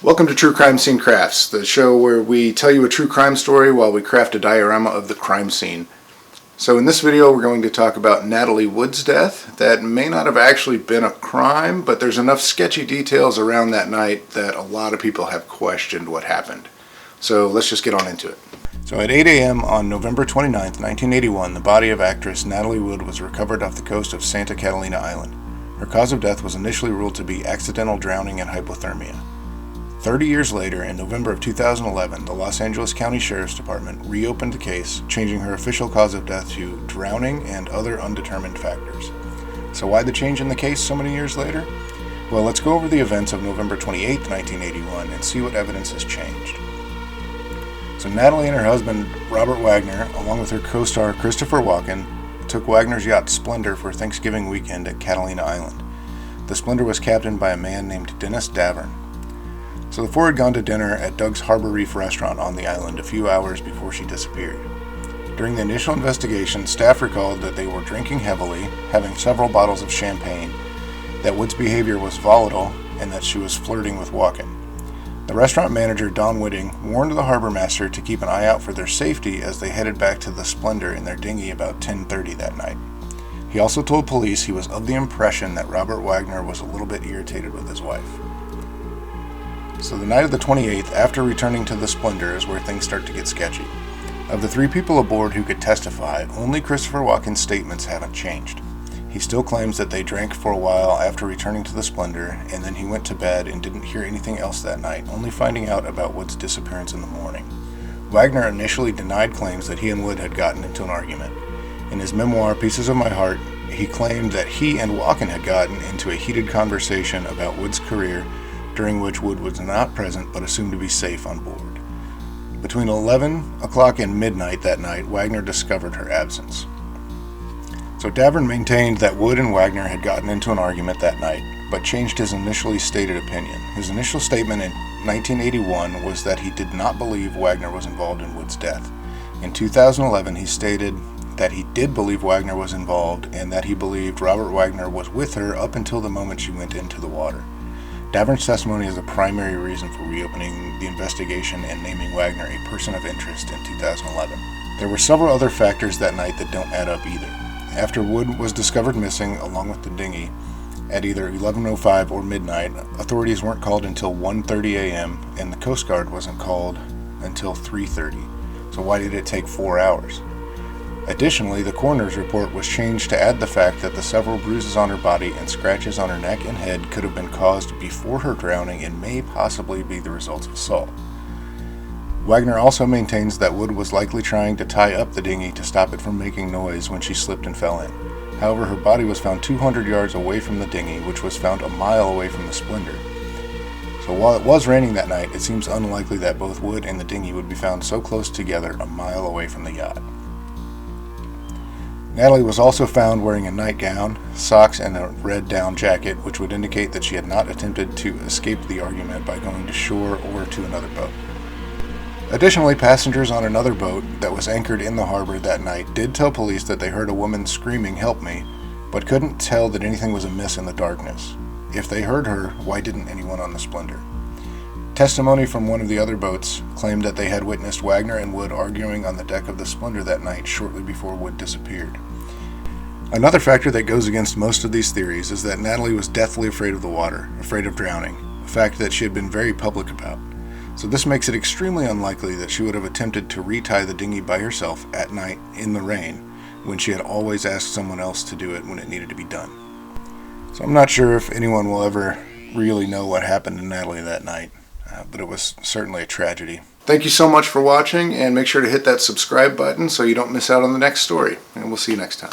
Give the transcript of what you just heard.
Welcome to True Crime Scene Crafts, the show where we tell you a true crime story while we craft a diorama of the crime scene. So in this video we're going to talk about Natalie Wood's death. That may not have actually been a crime, but there's enough sketchy details around that night that a lot of people have questioned what happened. So let's just get on into it. So at 8 a.m. on November 29th, 1981, the body of actress Natalie Wood was recovered off the coast of Santa Catalina Island. Her cause of death was initially ruled to be accidental drowning and hypothermia. 30 years later, in November of 2011, the Los Angeles County Sheriff's Department reopened the case, changing her official cause of death to drowning and other undetermined factors. So why the change in the case so many years later? Well, let's go over the events of November 28, 1981 and see what evidence has changed. So Natalie and her husband, Robert Wagner, along with her co-star Christopher Walken, took Wagner's yacht Splendor for Thanksgiving weekend at Catalina Island. The Splendor was captained by a man named Dennis Davern. So the four had gone to dinner at Doug's Harbor Reef restaurant on the island a few hours before she disappeared. During the initial investigation, staff recalled that they were drinking heavily, having several bottles of champagne, that Wood's behavior was volatile, and that she was flirting with Walken. The restaurant manager, Don Whitting, warned the harbor master to keep an eye out for their safety as they headed back to the Splendor in their dinghy about 10:30 that night. He also told police he was of the impression that Robert Wagner was a little bit irritated with his wife. So the night of the 28th, after returning to the Splendor, is where things start to get sketchy. Of the three people aboard who could testify, only Christopher Walken's statements haven't changed. He still claims that they drank for a while after returning to the Splendor, and then he went to bed and didn't hear anything else that night, only finding out about Wood's disappearance in the morning. Wagner initially denied claims that he and Wood had gotten into an argument. In his memoir, Pieces of My Heart, he claimed that he and Walken had gotten into a heated conversation about Wood's career, during which Wood was not present but assumed to be safe on board. Between 11 o'clock and midnight that night, Wagner discovered her absence. So Davern maintained that Wood and Wagner had gotten into an argument that night, but changed his initially stated opinion. His initial statement in 1981 was that he did not believe Wagner was involved in Wood's death. In 2011, he stated that he did believe Wagner was involved and that he believed Robert Wagner was with her up until the moment she went into the water. Davern's testimony is the primary reason for reopening the investigation and naming Wagner a person of interest in 2011. There were several other factors that night that don't add up either. After Wood was discovered missing along with the dinghy at either 11:05 or midnight, authorities weren't called until 1:30 a.m. and the Coast Guard wasn't called until 3:30. So why did it take 4 hours? Additionally, the coroner's report was changed to add the fact that the several bruises on her body and scratches on her neck and head could have been caused before her drowning and may possibly be the result of assault. Wagner also maintains that Wood was likely trying to tie up the dinghy to stop it from making noise when she slipped and fell in. However, her body was found 200 yards away from the dinghy, which was found a mile away from the Splendor. So while it was raining that night, it seems unlikely that both Wood and the dinghy would be found so close together a mile away from the yacht. Natalie was also found wearing a nightgown, socks, and a red down jacket, which would indicate that she had not attempted to escape the argument by going to shore or to another boat. Additionally, passengers on another boat that was anchored in the harbor that night did tell police that they heard a woman screaming, "Help me," but couldn't tell that anything was amiss in the darkness. If they heard her, why didn't anyone on the Splendor? Testimony from one of the other boats claimed that they had witnessed Wagner and Wood arguing on the deck of the Splendor that night shortly before Wood disappeared. Another factor that goes against most of these theories is that Natalie was deathly afraid of the water, afraid of drowning, a fact that she had been very public about. So this makes it extremely unlikely that she would have attempted to retie the dinghy by herself at night in the rain, when she had always asked someone else to do it when it needed to be done. So I'm not sure if anyone will ever really know what happened to Natalie that night, but it was certainly a tragedy. Thank you so much for watching, and make sure to hit that subscribe button so you don't miss out on the next story, and we'll see you next time.